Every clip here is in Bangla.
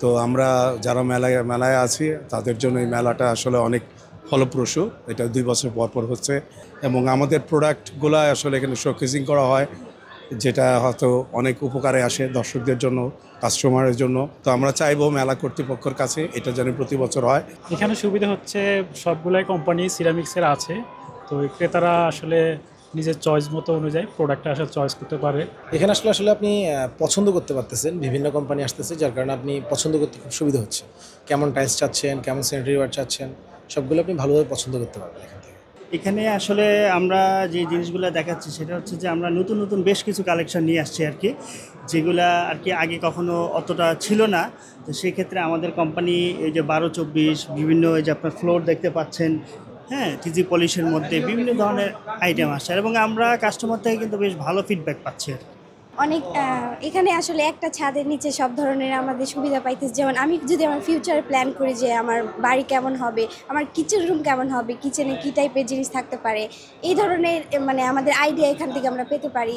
তো আমরা যারা মেলায় মেলায় আছি তাদের জন্য এই মেলাটা আসলে অনেক ফলপ্রসূ। এটা 2 বছর পর পর হচ্ছে এবং আমাদের প্রোডাক্টগুলো আসলে এখানে শোকেসিং করা হয়, যেটা হয়তো অনেক উপকারে আসে দর্শকদের জন্য, কাস্টমারের জন্য। তো আমরা চাইবো মেলা কর্তৃপক্ষের কাছে এটা যেন প্রতি বছর হয়। এখানে সুবিধা হচ্ছে সবগুলাই কোম্পানি সিরামিক্সের আছে, তো ক্রেতারা আসলে নিজের চয়েস মতো অনুযায়ী প্রোডাক্টটা আসলে চয়েস করতে পারে। এখানে আসলে আসলে আপনি পছন্দ করতে পারতেছেন, বিভিন্ন কোম্পানি আসতেছে যার কারণে আপনি পছন্দ করতে খুব সুবিধা হচ্ছে। কেমন টাইলস চাচ্ছেন, কেমন স্যানিটারি ওয়্যার চাচ্ছেন, সবগুলো আপনি ভালোভাবে পছন্দ করতে পারবেন এখান থেকে। এখানে আসলে আমরা যে জিনিসগুলো দেখাচ্ছি সেটা হচ্ছে যে আমরা নতুন নতুন বেশ কিছু কালেকশন নিয়ে আসছি আর কি, যেগুলা আর কি আগে কখনো অতটা ছিল না। তো সেই ক্ষেত্রে আমাদের কোম্পানি এই যে 12-24 বিভিন্ন এই যে আপনার ফ্লোর দেখতে পাচ্ছেন, হ্যাঁ, টিজি পলিশের মধ্যে বিভিন্ন ধরনের আইটেম আসছে এবং আমরা কাস্টমার থেকে কিন্তু বেশ ভালো ফিডব্যাক পাচ্ছি আর কি। অনেক এখানে আসলে একটা ছাদের নিচে সব ধরনের আমাদের সুবিধা পাইতেছে। যেমন আমি যদি আমার ফিউচার প্ল্যান করি যে আমার বাড়ি কেমন হবে, আমার কিচেন রুম কেমন হবে, কিচেনে কী টাইপের জিনিস থাকতে পারে, এই ধরনের মানে আমাদের আইডিয়া এখান থেকে আমরা পেতে পারি।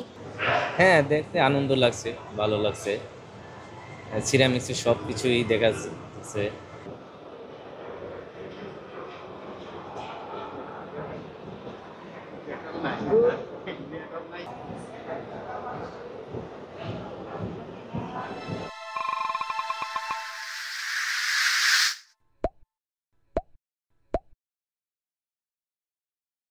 হ্যাঁ, দেখতে আনন্দ লাগছে, ভালো লাগছে। সিরামিক্সের সব কিছুই দেখা যাচ্ছে।